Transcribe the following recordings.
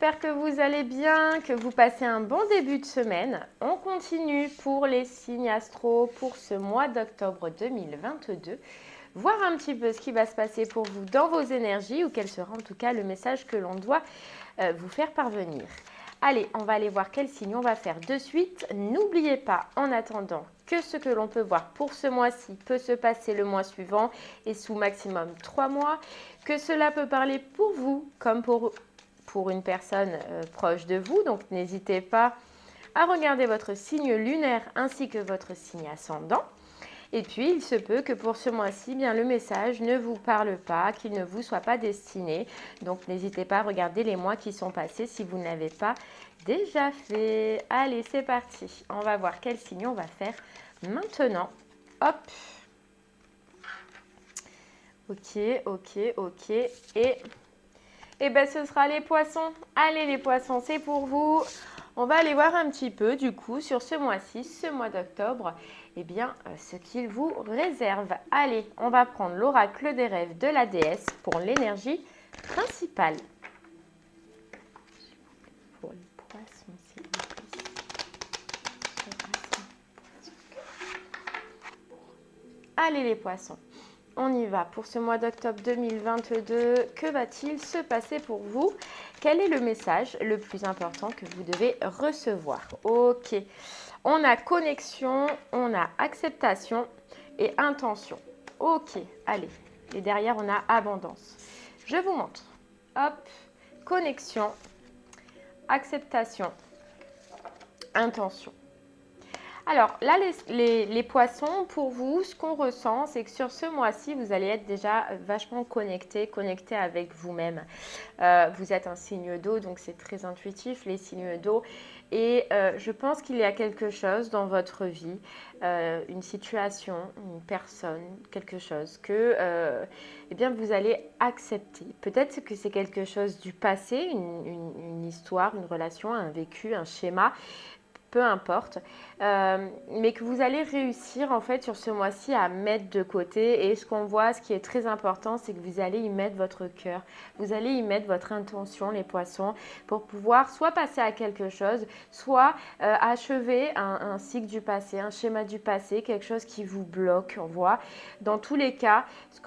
j'espère que vous allez bien, que vous passez un bon début de semaine. On continue pour les signes astro pour ce mois d'octobre 2022. Voir un petit peu ce qui va se passer pour vous dans vos énergies ou quel sera en tout cas le message que l'on doit vous faire parvenir. Allez, on va aller voir quel signe on va faire de suite. N'oubliez pas en attendant que ce que l'on peut voir pour ce mois-ci peut se passer le mois suivant et sous maximum 3 mois, que cela peut parler pour vous comme pour une personne proche de vous. Donc n'hésitez pas à regarder votre signe lunaire ainsi que votre signe ascendant. Et puis, il se peut que pour ce mois-ci, bien, le message ne vous parle pas, qu'il ne vous soit pas destiné. Donc, n'hésitez pas à regarder les mois qui sont passés si vous ne l'avez pas déjà fait. Allez, c'est parti. On va voir quel signe on va faire maintenant. Hop. Ok, ok, ok. Et ben, ce sera les poissons. Allez, les poissons, c'est pour vous. On va aller voir un petit peu, du coup, sur ce mois-ci, ce mois d'octobre, eh bien, ce qu'il vous réserve. Allez, on va prendre l'oracle des rêves de la déesse pour l'énergie principale. Pour les poissons, s'il vous plaît. Allez, les poissons. On y va pour ce mois d'octobre 2022. Que va-t-il se passer pour vous? Quel est le message le plus important que vous devez recevoir? Ok. On a connexion, on a acceptation et intention. Ok, allez. Et derrière, on a abondance. Je vous montre. Hop. Connexion, acceptation, intention. Alors là, les poissons, pour vous, ce qu'on ressent, c'est que sur ce mois-ci, vous allez être déjà vachement connecté avec vous-même. Vous êtes un signe d'eau, donc c'est très intuitif, les signes d'eau. Et je pense qu'il y a quelque chose dans votre vie, une situation, une personne, quelque chose que eh bien, vous allez accepter. Peut-être que c'est quelque chose du passé, une histoire, une relation, un vécu, un schéma, peu importe, mais que vous allez réussir en fait sur ce mois-ci à mettre de côté. Et ce qu'on voit, ce qui est très important, c'est que vous allez y mettre votre cœur, vous allez y mettre votre intention, les poissons, pour pouvoir soit passer à quelque chose, soit achever un cycle du passé, un schéma du passé, quelque chose qui vous bloque. On voit dans tous les cas, ce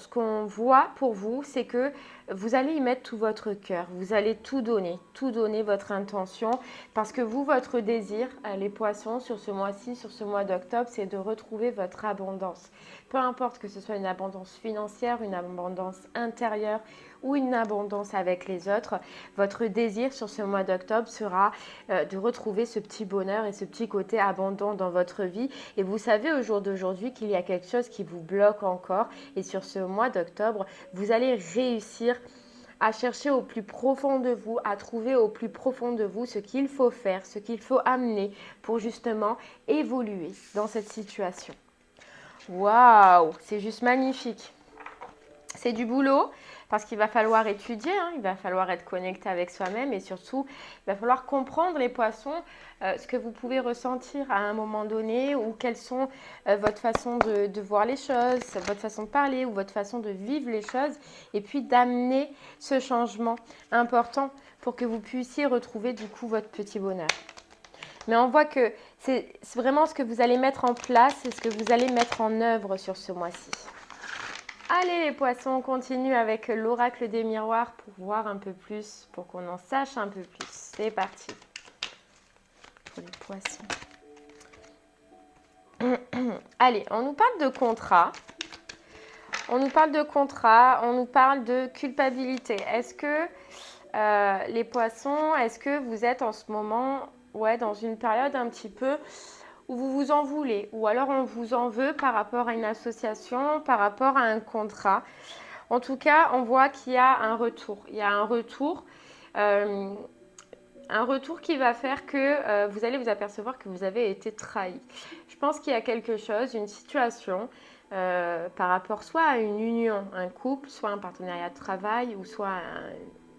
qu'on voit pour vous, c'est que vous allez y mettre tout votre cœur, vous allez tout donner votre intention, parce que vous, votre désir, les poissons, sur ce mois-ci, sur ce mois d'octobre, c'est de retrouver votre abondance. Peu importe que ce soit une abondance financière, une abondance intérieure ou une abondance avec les autres, votre désir sur ce mois d'octobre sera de retrouver ce petit bonheur et ce petit côté abondant dans votre vie. Et vous savez au jour d'aujourd'hui qu'il y a quelque chose qui vous bloque encore. Et sur ce mois d'octobre, vous allez réussir à chercher au plus profond de vous, à trouver au plus profond de vous ce qu'il faut faire, ce qu'il faut amener pour justement évoluer dans cette situation. Waouh, c'est juste magnifique. C'est du boulot parce qu'il va falloir étudier, il va falloir être connecté avec soi-même et surtout, il va falloir comprendre les poissons, ce que vous pouvez ressentir à un moment donné ou quelles sont votre façon de voir les choses, votre façon de parler ou votre façon de vivre les choses et puis d'amener ce changement important pour que vous puissiez retrouver du coup votre petit bonheur. Mais on voit que c'est vraiment ce que vous allez mettre en place et ce que vous allez mettre en œuvre sur ce mois-ci. Allez les poissons, on continue avec l'oracle des miroirs pour voir un peu plus, pour qu'on en sache un peu plus. C'est parti pour les poissons. Allez, on nous parle de contrat. On nous parle de contrat, on nous parle de culpabilité. Est-ce que les poissons, est-ce que vous êtes en ce moment dans une période un petit peu où vous vous en voulez, ou alors on vous en veut par rapport à une association, par rapport à un contrat. En tout cas, on voit qu'il y a un retour. Il y a un retour qui va faire que vous allez vous apercevoir que vous avez été trahi. Je pense qu'il y a quelque chose, une situation par rapport soit à une union, un couple, soit un partenariat de travail, ou soit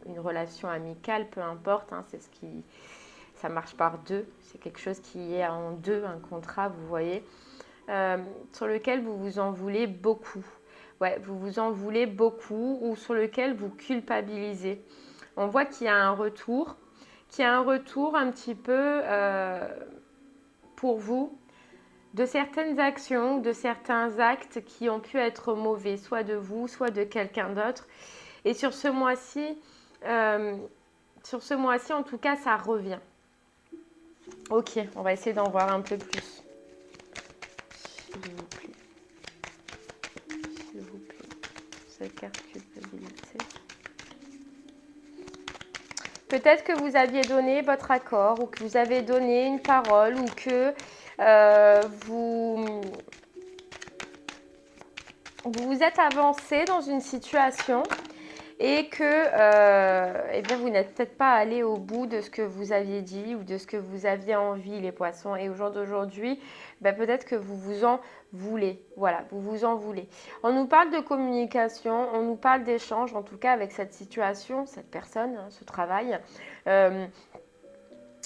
une relation amicale, peu importe, c'est ce qui... Ça marche par deux, c'est quelque chose qui est en deux, un contrat, vous voyez, sur lequel vous vous en voulez beaucoup. Ouais, vous vous en voulez beaucoup ou sur lequel vous culpabilisez. On voit qu'il y a un retour, un petit peu pour vous de certaines actions, de certains actes qui ont pu être mauvais, soit de vous, soit de quelqu'un d'autre. Et sur ce mois-ci, en tout cas, ça revient. Ok, on va essayer d'en voir un peu plus. S'il vous plaît, cette carte culpabilité. Peut-être que vous aviez donné votre accord ou que vous avez donné une parole ou que vous vous êtes avancé dans une situation et que eh bien, vous n'êtes peut-être pas allé au bout de ce que vous aviez dit ou de ce que vous aviez envie, les poissons. Et au jour d'aujourd'hui, ben, peut-être que vous vous en voulez. Voilà, vous vous en voulez. On nous parle de communication, on nous parle d'échange, en tout cas avec cette situation, cette personne, hein, ce travail.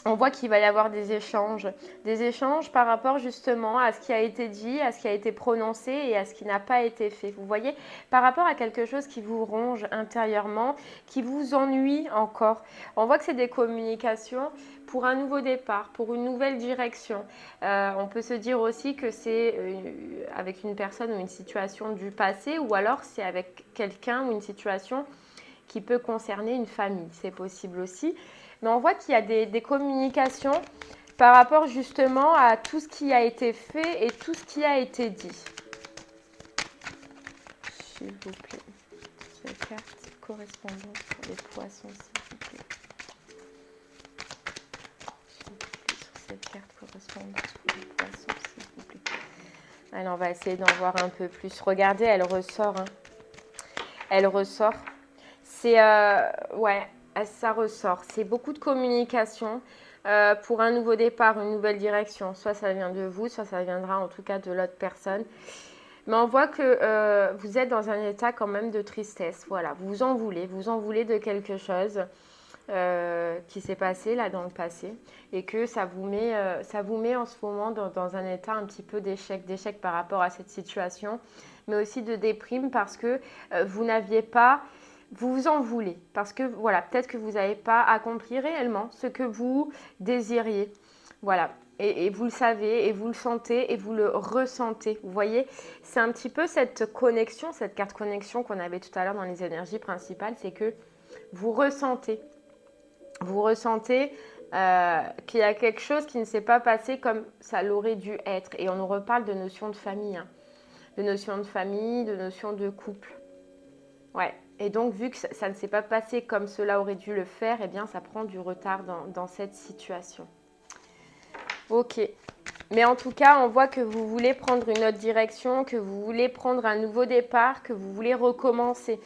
On voit qu'il va y avoir des échanges par rapport justement à ce qui a été dit, à ce qui a été prononcé et à ce qui n'a pas été fait. Vous voyez, par rapport à quelque chose qui vous ronge intérieurement, qui vous ennuie encore. On voit que c'est des communications pour un nouveau départ, pour une nouvelle direction. On peut se dire aussi que c'est avec une personne ou une situation du passé ou alors c'est avec quelqu'un ou une situation qui peut concerner une famille. C'est possible aussi. Mais on voit qu'il y a des communications par rapport justement à tout ce qui a été fait et tout ce qui a été dit. S'il vous plaît, cette carte correspondante pour les poissons, s'il vous plaît. S'il vous plaît, sur cette carte correspondante pour les poissons, s'il vous plaît. Alors, on va essayer d'en voir un peu plus. Regardez, elle ressort. Hein. Elle ressort. C'est, ouais, ça ressort. C'est beaucoup de communication pour un nouveau départ, une nouvelle direction. Soit ça vient de vous, soit ça viendra en tout cas de l'autre personne. Mais on voit que vous êtes dans un état quand même de tristesse. Voilà, vous en voulez de quelque chose qui s'est passé là dans le passé et que ça vous met en ce moment dans un état un petit peu d'échec par rapport à cette situation, mais aussi de déprime parce que vous n'aviez pas... Vous vous en voulez parce que voilà, peut-être que vous n'avez pas accompli réellement ce que vous désiriez. Voilà, et vous le savez, et vous le sentez, et vous le ressentez. Vous voyez, c'est un petit peu cette connexion, cette carte connexion qu'on avait tout à l'heure dans les énergies principales, c'est que vous ressentez qu'il y a quelque chose qui ne s'est pas passé comme ça l'aurait dû être. Et on nous reparle de notion de famille, hein. De notion de famille, de notion de couple. Ouais. Et donc, vu que ça ne s'est pas passé comme cela aurait dû le faire, eh bien, ça prend du retard dans cette situation. Ok. Mais en tout cas, on voit que vous voulez prendre une autre direction, que vous voulez prendre un nouveau départ, que vous voulez recommencer.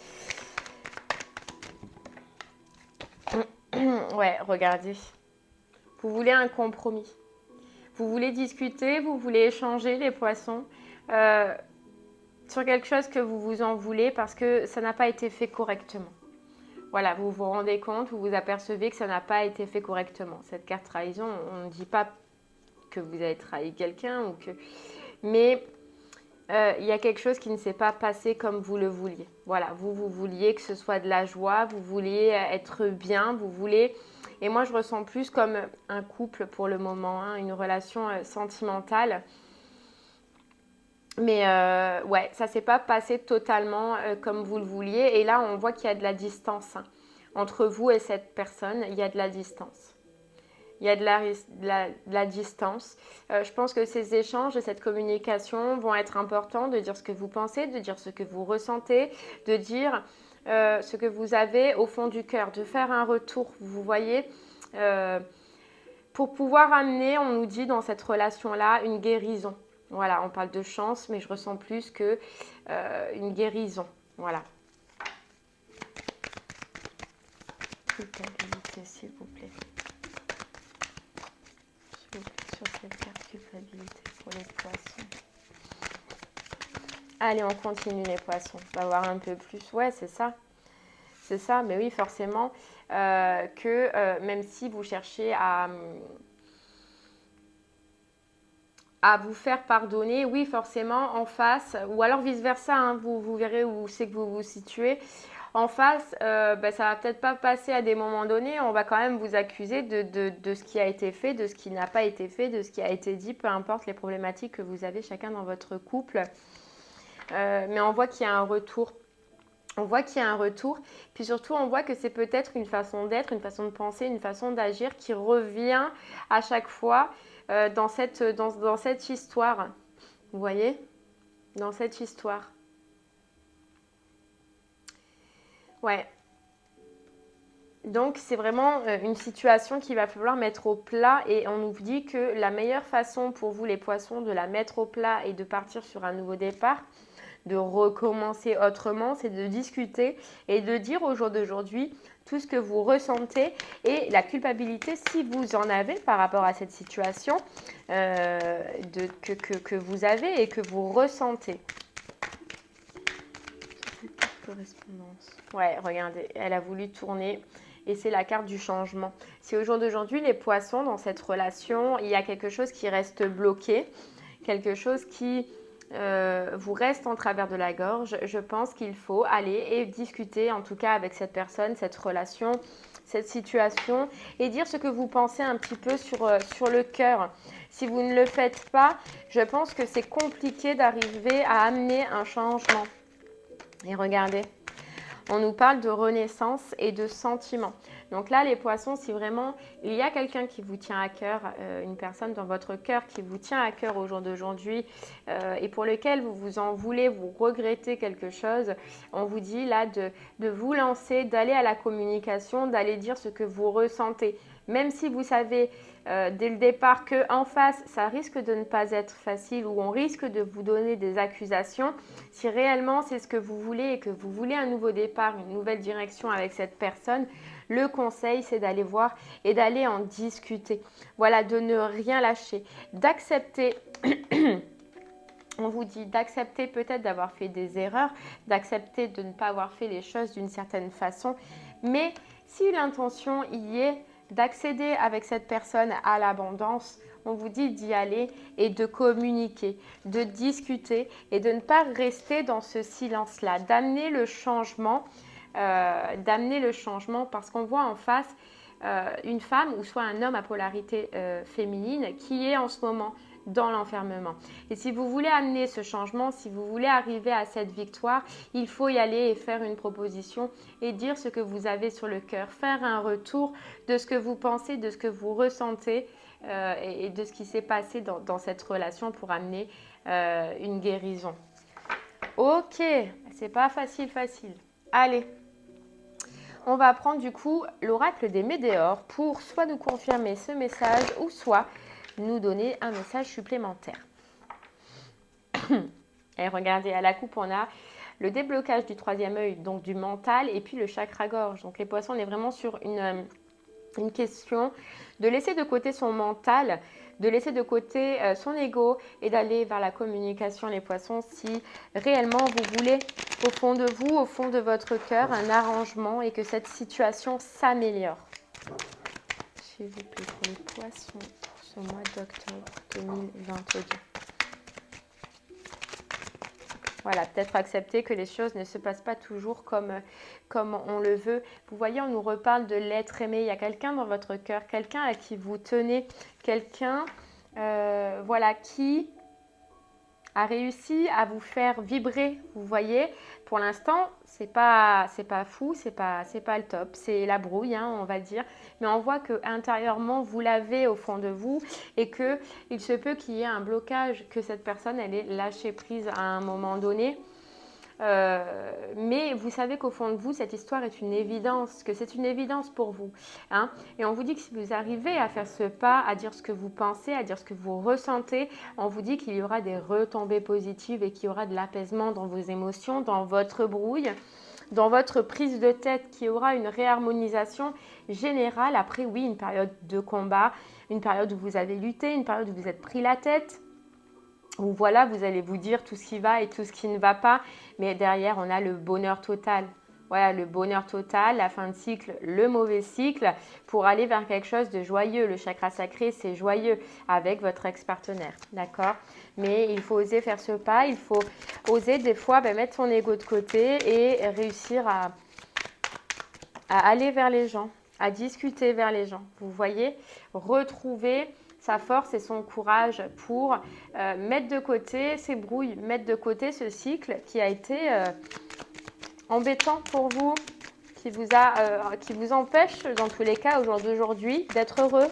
Ouais, regardez. Vous voulez un compromis. Vous voulez discuter, vous voulez échanger les poissons sur quelque chose que vous vous en voulez parce que ça n'a pas été fait correctement. Voilà, vous vous rendez compte, vous vous apercevez que ça n'a pas été fait correctement. Cette carte trahison, on ne dit pas que vous avez trahi quelqu'un ou que... Mais il y a quelque chose qui ne s'est pas passé comme vous le vouliez. Voilà, vous vouliez que ce soit de la joie, vous vouliez être bien, vous voulez... Et moi, je ressens plus comme un couple pour le moment, hein, une relation sentimentale. Mais ouais, ça ne s'est pas passé totalement comme vous le vouliez. Et là, on voit qu'il y a de la distance, hein. Entre vous et cette personne, il y a de la distance. Il y a de la distance. Je pense que ces échanges et cette communication vont être importants, de dire ce que vous pensez, de dire ce que vous ressentez, de dire ce que vous avez au fond du cœur, de faire un retour, vous voyez, pour pouvoir amener, on nous dit dans cette relation-là, une guérison. Voilà, on parle de chance, mais je ressens plus que une guérison. Voilà. Culpabilité, s'il vous plaît. Sur cette carte culpabilité pour les poissons. Allez, on continue les poissons. On va voir un peu plus. Ouais, c'est ça. C'est ça, mais oui, forcément, que même si vous cherchez à vous faire pardonner, oui, forcément, en face, ou alors vice-versa, hein, vous verrez où c'est que vous vous situez. En face, ben, ça va peut-être pas passer à des moments donnés, on va quand même vous accuser de ce qui a été fait, de ce qui n'a pas été fait, de ce qui a été dit, peu importe les problématiques que vous avez chacun dans votre couple. Mais on voit qu'il y a un retour. On voit qu'il y a un retour, puis surtout on voit que c'est peut-être une façon d'être, une façon de penser, une façon d'agir qui revient à chaque fois dans cette histoire. Vous voyez? Dans cette histoire. Ouais. Donc c'est vraiment une situation qu'il va falloir mettre au plat et on nous dit que la meilleure façon pour vous les poissons de la mettre au plat et de partir sur un nouveau départ, de recommencer autrement, c'est de discuter et de dire au jour d'aujourd'hui tout ce que vous ressentez et la culpabilité, si vous en avez par rapport à cette situation que vous avez et que vous ressentez. Correspondance. Ouais, regardez, elle a voulu tourner et c'est la carte du changement. Si au jour d'aujourd'hui, les poissons, dans cette relation, il y a quelque chose qui reste bloqué, quelque chose qui vous reste en travers de la gorge, je pense qu'il faut aller et discuter en tout cas avec cette personne, cette relation, cette situation et dire ce que vous pensez un petit peu sur le cœur. Si vous ne le faites pas, je pense que c'est compliqué d'arriver à amener un changement. Et regardez, on nous parle de renaissance et de sentiments. Donc là, les poissons, si vraiment il y a quelqu'un qui vous tient à cœur, une personne dans votre cœur qui vous tient à cœur au jour d'aujourd'hui et pour lequel vous vous en voulez, vous regrettez quelque chose, on vous dit là de vous lancer, d'aller à la communication, d'aller dire ce que vous ressentez. Même si vous savez dès le départ qu'en face, ça risque de ne pas être facile ou on risque de vous donner des accusations, si réellement c'est ce que vous voulez et que vous voulez un nouveau départ, une nouvelle direction avec cette personne, le conseil c'est d'aller voir et d'aller en discuter. Voilà, de ne rien lâcher, d'accepter... On vous dit d'accepter peut-être d'avoir fait des erreurs, d'accepter de ne pas avoir fait les choses d'une certaine façon. Mais si l'intention y est d'accéder avec cette personne à l'abondance, on vous dit d'y aller et de communiquer, de discuter et de ne pas rester dans ce silence-là, d'amener le changement parce qu'on voit en face une femme ou soit un homme à polarité féminine qui est en ce moment dans l'enfermement. Et si vous voulez amener ce changement, si vous voulez arriver à cette victoire, il faut y aller et faire une proposition et dire ce que vous avez sur le cœur, faire un retour de ce que vous pensez, de ce que vous ressentez et de ce qui s'est passé dans cette relation pour amener une guérison. Ok, c'est pas facile. Allez, on va prendre du coup l'oracle des météores pour soit nous confirmer ce message ou soit nous donner un message supplémentaire. Et regardez, à la coupe, on a le déblocage du troisième œil, donc du mental, et puis le chakra-gorge. Donc les poissons, on est vraiment sur une question de laisser de côté son mental, de laisser de côté son ego et d'aller vers la communication, les poissons, si réellement vous voulez au fond de vous, au fond de votre cœur, un arrangement et que cette situation s'améliore. S'il vous plaît, pour les poissons, pour ce mois d'octobre 2022. Voilà, peut-être accepter que les choses ne se passent pas toujours comme on le veut. Vous voyez, on nous reparle de l'être aimé. Il y a quelqu'un dans votre cœur, quelqu'un à qui vous tenez, quelqu'un voilà, qui a réussi à vous faire vibrer. Vous voyez, pour l'instant, c'est pas fou, c'est pas le top, c'est la brouille, hein, on va dire. Mais on voit que intérieurement, vous l'avez au fond de vous et que il se peut qu'il y ait un blocage, que cette personne elle ait lâché prise à un moment donné. Mais vous savez qu'au fond de vous, cette histoire est une évidence, que c'est une évidence pour vous. Hein. Et on vous dit que si vous arrivez à faire ce pas, à dire ce que vous pensez, à dire ce que vous ressentez, on vous dit qu'il y aura des retombées positives et qu'il y aura de l'apaisement dans vos émotions, dans votre brouille, dans votre prise de tête, qu'il y aura une réharmonisation générale. Après, oui, une période de combat, une période où vous avez lutté, une période où vous êtes pris la tête, où voilà, vous allez vous dire tout ce qui va et tout ce qui ne va pas, mais derrière, on a le bonheur total. voilà, le bonheur total, la fin de cycle, le mauvais cycle, pour aller vers quelque chose de joyeux. Le chakra sacré, c'est joyeux avec votre ex-partenaire, d'accord? Mais il faut oser faire ce pas, il faut oser des fois mettre son ego de côté et réussir à aller vers les gens, à discuter vers les gens. Vous voyez, retrouver sa force et son courage pour mettre de côté ces brouilles, mettre de côté ce cycle qui a été embêtant pour vous, qui vous empêche dans tous les cas au jour d'aujourd'hui d'être heureux.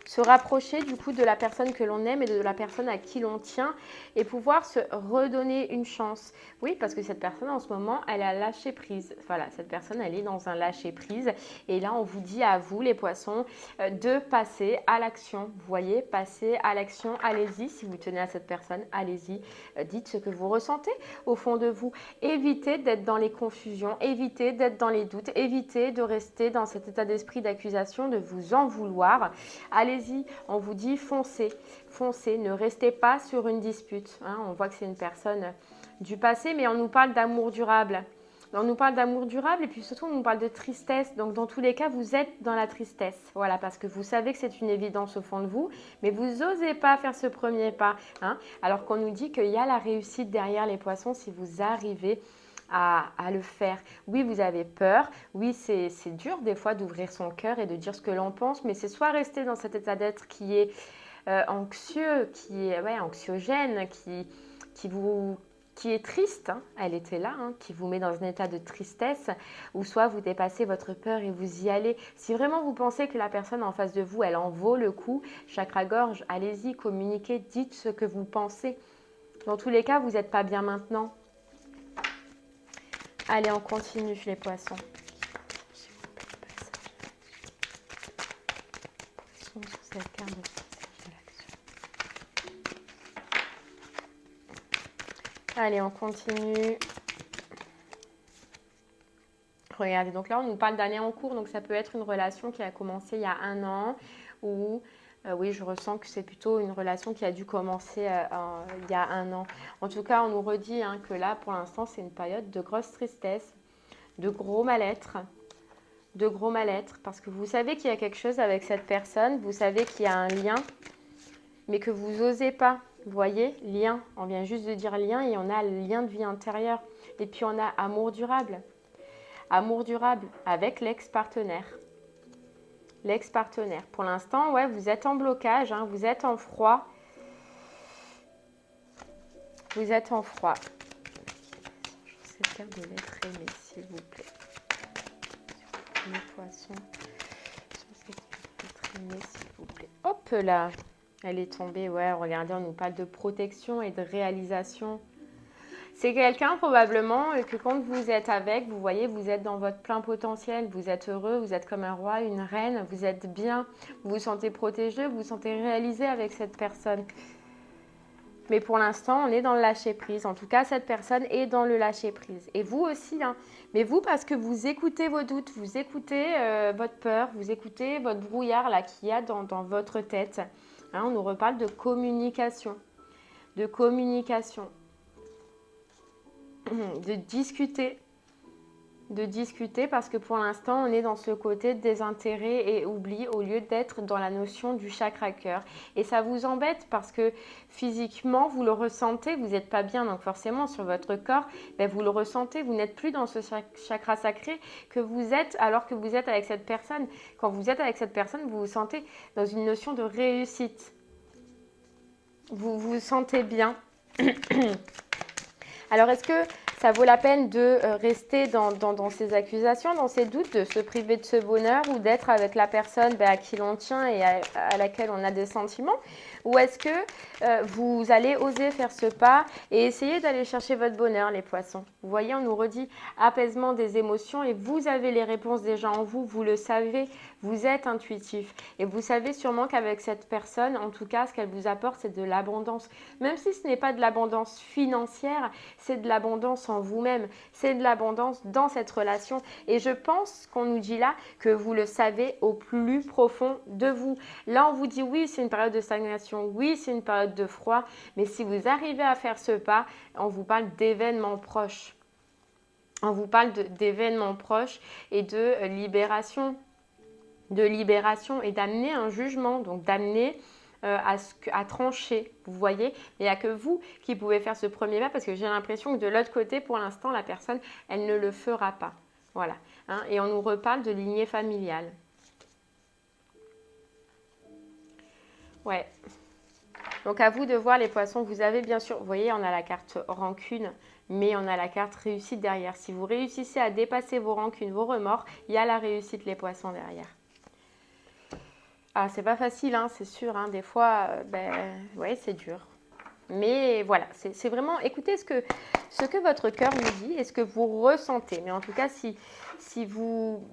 Se rapprocher du coup de la personne que l'on aime et de la personne à qui l'on tient et pouvoir se redonner une chance. Oui, parce que cette personne en ce moment, elle a lâché prise. Voilà, cette personne, elle est dans un lâcher prise. Et là, on vous dit à vous, les poissons, de passer à l'action. Vous voyez, passer à l'action, allez-y. Si vous tenez à cette personne, allez-y. Dites ce que vous ressentez au fond de vous. Évitez d'être dans les confusions, évitez d'être dans les doutes, évitez de rester dans cet état d'esprit d'accusation, de vous en vouloir. Allez-y, on vous dit foncez, foncez, ne restez pas sur une dispute. Hein, on voit que c'est une personne du passé, mais on nous parle d'amour durable. On nous parle d'amour durable et puis surtout on nous parle de tristesse. Donc dans tous les cas, vous êtes dans la tristesse. Voilà, parce que vous savez que c'est une évidence au fond de vous, mais vous n'osez pas faire ce premier pas. Hein, alors qu'on nous dit qu'il y a la réussite derrière les poissons si vous arrivez à le faire. Oui, vous avez peur. Oui, c'est dur des fois d'ouvrir son cœur et de dire ce que l'on pense, mais c'est soit rester dans cet état d'être qui est anxieux, qui est anxiogène, qui est triste, hein, elle était là, hein, qui vous met dans un état de tristesse, ou soit vous dépassez votre peur et vous y allez. Si vraiment vous pensez que la personne en face de vous, elle en vaut le coup, chakra-gorge, allez-y, communiquez, dites ce que vous pensez. Dans tous les cas, vous n'êtes pas bien maintenant. Allez, on continue les poissons. Poissons sur cette carte de passage à l'action. Allez, on continue. Regardez, donc là, on nous parle d'année en cours. Donc, ça peut être une relation qui a commencé il y a 1 an ou... oui, je ressens que c'est plutôt une relation qui a dû commencer il y a 1 an. En tout cas, on nous redit que là, pour l'instant, c'est une période de grosse tristesse, de gros mal-être, parce que vous savez qu'il y a quelque chose avec cette personne, vous savez qu'il y a un lien, mais que vous n'osez pas. Vous voyez, lien, on vient juste de dire lien et on a le lien de vie intérieure. Et puis on a amour durable avec l'ex-partenaire. L'ex-partenaire. Pour l'instant, ouais, vous êtes en blocage, hein, vous êtes en froid. Vous êtes en froid. Cette carte de l'être aimé, s'il vous plaît. Les poissons. Cette carte de l'être aimé, s'il vous plaît. Hop là, elle est tombée. Ouais, regardez, on nous parle de protection et de réalisation. C'est quelqu'un probablement que quand vous êtes avec, vous voyez, vous êtes dans votre plein potentiel, vous êtes heureux, vous êtes comme un roi, une reine, vous êtes bien, vous vous sentez protégé, vous vous sentez réalisé avec cette personne. Mais pour l'instant, on est dans le lâcher-prise. En tout cas, cette personne est dans le lâcher-prise. Et vous aussi, hein. Mais vous, parce que vous écoutez vos doutes, vous écoutez votre peur, vous écoutez votre brouillard là qu'il y a dans votre tête. Hein, on nous reparle de communication. De communication. De discuter parce que pour l'instant on est dans ce côté désintérêt et oubli au lieu d'être dans la notion du chakra cœur et ça vous embête parce que physiquement vous le ressentez, vous n'êtes pas bien donc forcément sur votre corps vous le ressentez, vous n'êtes plus dans ce chakra sacré que vous êtes alors que vous êtes avec cette personne. Quand vous êtes avec cette personne vous vous sentez dans une notion de réussite, vous vous sentez bien. Alors, est-ce que ça vaut la peine de rester dans ces accusations, dans ces doutes, de se priver de ce bonheur ou d'être avec la personne à qui l'on tient et à laquelle on a des sentiments? Ou est-ce que vous allez oser faire ce pas et essayer d'aller chercher votre bonheur, les poissons? Vous voyez, on nous redit apaisement des émotions et vous avez les réponses déjà en vous, vous le savez, vous êtes intuitif. Et vous savez sûrement qu'avec cette personne, en tout cas, ce qu'elle vous apporte, c'est de l'abondance. Même si ce n'est pas de l'abondance financière, c'est de l'abondance en vous-même, c'est de l'abondance dans cette relation. Et je pense qu'on nous dit là que vous le savez au plus profond de vous. Là, on vous dit oui, c'est une période de stagnation. attention, oui, c'est une période de froid, mais si vous arrivez à faire ce pas, on vous parle d'événements proches. On vous parle d'événements proches et de libération et d'amener un jugement, donc d'amener à trancher, vous voyez. Il n'y a que vous qui pouvez faire ce premier pas parce que j'ai l'impression que de l'autre côté, pour l'instant, la personne, elle ne le fera pas. Voilà. Hein, et on nous reparle de lignée familiale. Ouais. Donc à vous de voir les poissons. Vous avez bien sûr, vous voyez, on a la carte rancune, mais on a la carte réussite derrière. Si vous réussissez à dépasser vos rancunes, vos remords, il y a la réussite, les poissons derrière. Ah, c'est pas facile, hein, c'est sûr. Hein, des fois, ouais, c'est dur. Mais voilà, c'est vraiment, écoutez ce que votre cœur vous dit et ce que vous ressentez. Mais en tout cas, si vous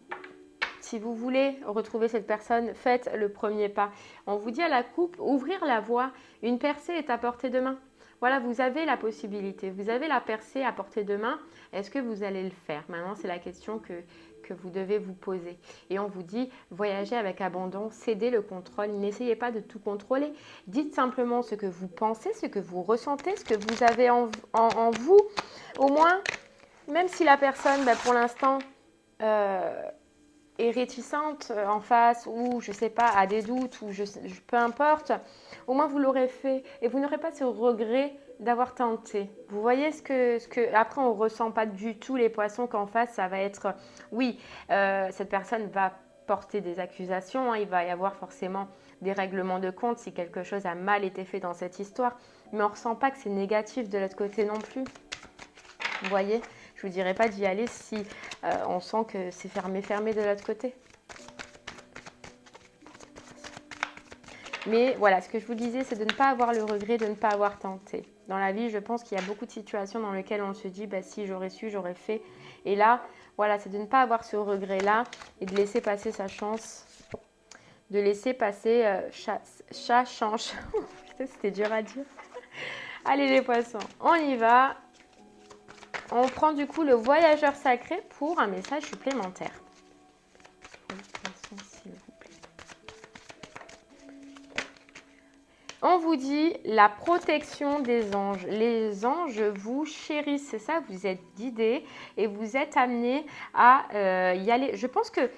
voulez retrouver cette personne, faites le premier pas. On vous dit à la coupe, ouvrir la voie. Une percée est à portée de main. Voilà, vous avez la possibilité. Vous avez la percée à portée de main. Est-ce que vous allez le faire? Maintenant, c'est la question que vous devez vous poser. Et on vous dit, voyagez avec abandon, cédez le contrôle. N'essayez pas de tout contrôler. Dites simplement ce que vous pensez, ce que vous ressentez, ce que vous avez en vous. Au moins, même si la personne, pour l'instant, est réticente en face ou je sais pas, a des doutes ou peu importe, au moins vous l'aurez fait et vous n'aurez pas ce regret d'avoir tenté. Vous voyez ce que après on ressent pas du tout les poissons qu'en face ça va être oui, cette personne va porter des accusations, hein, il va y avoir forcément des règlements de compte si quelque chose a mal été fait dans cette histoire, mais on ressent pas que c'est négatif de l'autre côté non plus. Vous voyez? Je ne vous dirais pas d'y aller si on sent que c'est fermé de l'autre côté. Mais voilà, ce que je vous disais, c'est de ne pas avoir le regret, de ne pas avoir tenté. Dans la vie, je pense qu'il y a beaucoup de situations dans lesquelles on se dit, si j'aurais su, j'aurais fait. Et là, voilà, c'est de ne pas avoir ce regret-là et de laisser passer sa chance. De laisser passer chat change. C'était dur à dire. Allez les poissons, on y va. On prend du coup le voyageur sacré pour un message supplémentaire. S'il vous plaît. On vous dit la protection des anges. Les anges vous chérissent, c'est ça, vous êtes guidés et vous êtes amenés à y aller. Je pense que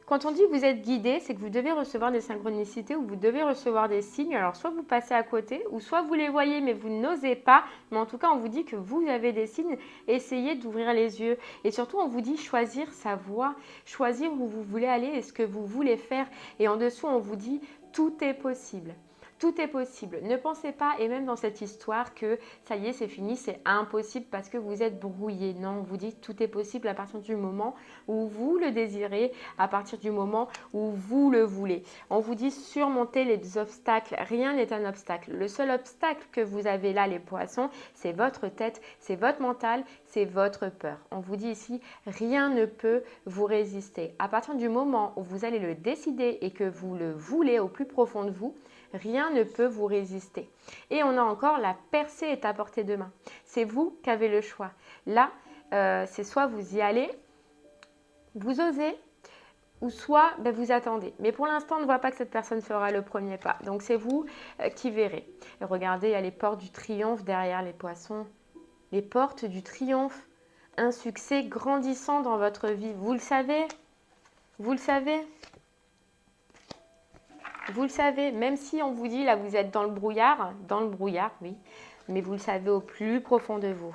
quand on dit que vous êtes guidé, c'est que vous devez recevoir des synchronicités ou vous devez recevoir des signes. Alors, soit vous passez à côté ou soit vous les voyez mais vous n'osez pas. Mais en tout cas, on vous dit que vous avez des signes. Essayez d'ouvrir les yeux. Et surtout, on vous dit choisir sa voie, choisir où vous voulez aller et ce que vous voulez faire. Et en dessous, on vous dit tout est possible. Tout est possible. Ne pensez pas, et même dans cette histoire, que ça y est, c'est fini, c'est impossible parce que vous êtes brouillé. Non, on vous dit tout est possible à partir du moment où vous le désirez, à partir du moment où vous le voulez. On vous dit surmonter les obstacles. Rien n'est un obstacle. Le seul obstacle que vous avez là, les poissons, c'est votre tête, c'est votre mental, c'est votre peur. On vous dit ici, rien ne peut vous résister. À partir du moment où vous allez le décider et que vous le voulez au plus profond de vous, rien ne peut vous résister. Et on a encore la percée est à portée de main. C'est vous qui avez le choix. Là, c'est soit vous y allez, vous osez, ou soit vous attendez. Mais pour l'instant, on ne voit pas que cette personne fera le premier pas. Donc, c'est vous qui verrez. Et regardez, il y a les portes du triomphe derrière les poissons. Les portes du triomphe. Un succès grandissant dans votre vie. Vous le savez? Vous le savez? Vous le savez, même si on vous dit, là, vous êtes dans le brouillard, oui, mais vous le savez au plus profond de vous.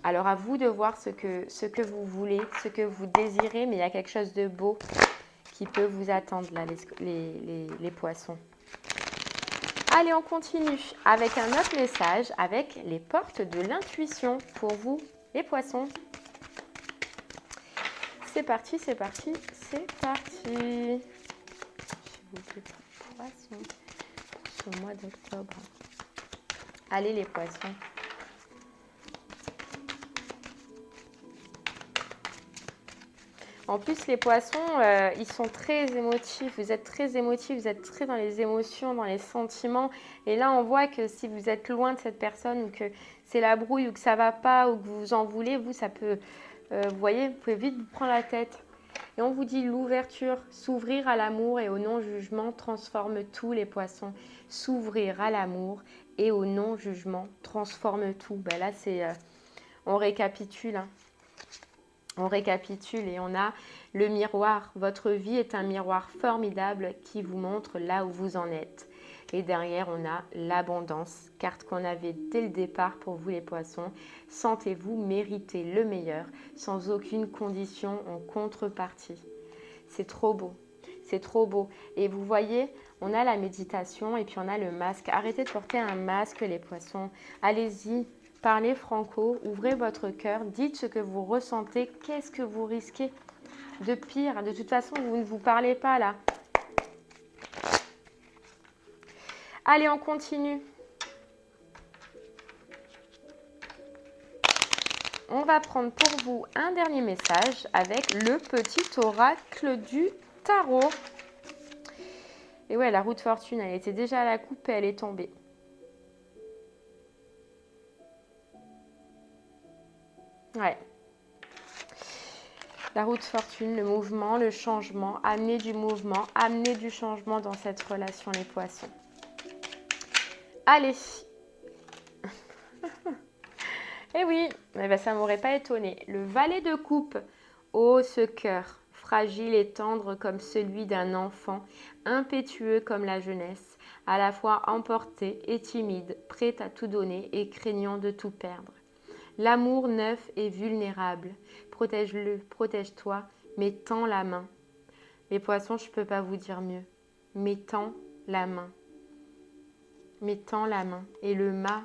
Alors, à vous de voir ce que vous voulez, ce que vous désirez, mais il y a quelque chose de beau qui peut vous attendre, là, les poissons. Allez, on continue avec un autre message, avec les portes de l'intuition pour vous, les poissons. C'est parti, c'est parti, c'est parti. Poissons pour ce mois d'octobre. Allez les poissons. En plus les poissons, ils sont très émotifs. Vous êtes très émotifs, vous êtes très dans les émotions, dans les sentiments. Et là on voit que si vous êtes loin de cette personne ou que c'est la brouille ou que ça va pas ou que vous en voulez, vous ça peut, vous voyez, vous pouvez vite vous prendre la tête. Et on vous dit l'ouverture, s'ouvrir à l'amour et au non-jugement transforme tout les poissons. S'ouvrir à l'amour et au non-jugement transforme tout. Ben là, on récapitule. Hein. On récapitule et on a le miroir. Votre vie est un miroir formidable qui vous montre là où vous en êtes. Et derrière, on a l'abondance, carte qu'on avait dès le départ pour vous les poissons. Sentez-vous mériter le meilleur sans aucune condition en contrepartie. C'est trop beau. C'est trop beau. Et vous voyez, on a la méditation et puis on a le masque. Arrêtez de porter un masque les poissons. Allez-y. Parlez franco, ouvrez votre cœur, dites ce que vous ressentez, qu'est-ce que vous risquez de pire. De toute façon, vous ne vous parlez pas là. Allez, on continue. On va prendre pour vous un dernier message avec le petit oracle du tarot. Et ouais, la roue de fortune, elle était déjà à la coupe et elle est tombée. Ouais. La roue de fortune, le mouvement, le changement, amener du mouvement, amener du changement dans cette relation, les poissons. Allez. Eh oui, eh ben, ça ne m'aurait pas étonné. Le valet de coupe. Oh, ce cœur, fragile et tendre comme celui d'un enfant, impétueux comme la jeunesse, à la fois emporté et timide, prêt à tout donner et craignant de tout perdre. L'amour neuf et vulnérable. Protège-le, protège-toi, mais tends la main. Les poissons, je ne peux pas vous dire mieux. Mais tends la main. Mais tends la main. Et le mât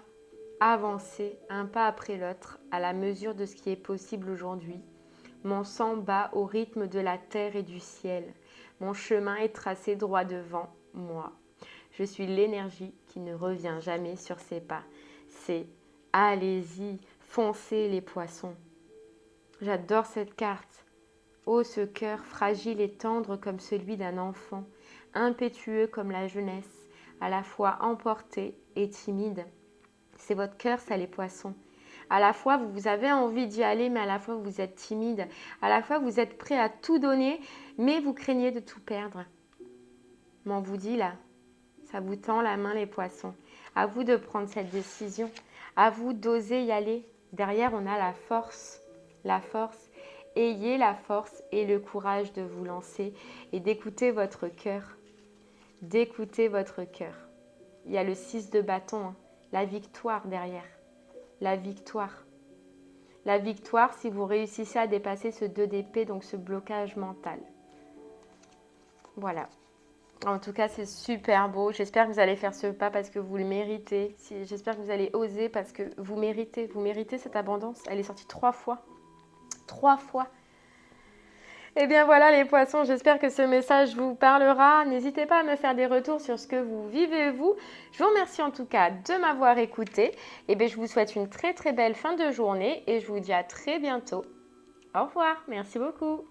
avancer un pas après l'autre à la mesure de ce qui est possible aujourd'hui. Mon sang bat au rythme de la terre et du ciel. Mon chemin est tracé droit devant moi. Je suis l'énergie qui ne revient jamais sur ses pas. C'est allez-y, foncez les poissons. J'adore cette carte. Oh, ce cœur fragile et tendre comme celui d'un enfant, impétueux comme la jeunesse, à la fois emporté et timide. C'est votre cœur, ça, les poissons. À la fois, vous avez envie d'y aller, mais à la fois, vous êtes timide. À la fois, vous êtes prêt à tout donner, mais vous craignez de tout perdre. Mais on vous dit là, ça vous tend la main, les poissons. À vous de prendre cette décision. À vous d'oser y aller. Derrière, on a la force. La force. Ayez la force et le courage de vous lancer et d'écouter votre cœur. D'écouter votre cœur. Il y a le 6 de bâton, hein. La victoire derrière. La victoire. La victoire si vous réussissez à dépasser ce 2 d'épée, donc ce blocage mental. Voilà. En tout cas, c'est super beau. J'espère que vous allez faire ce pas parce que vous le méritez. J'espère que vous allez oser parce que vous méritez. Vous méritez cette abondance. Elle est sortie 3 fois. 3 fois. Et bien voilà les poissons, j'espère que ce message vous parlera. N'hésitez pas à me faire des retours sur ce que vous vivez vous. Je vous remercie en tout cas de m'avoir écouté. Et bien je vous souhaite une très très belle fin de journée et je vous dis à très bientôt. Au revoir, merci beaucoup.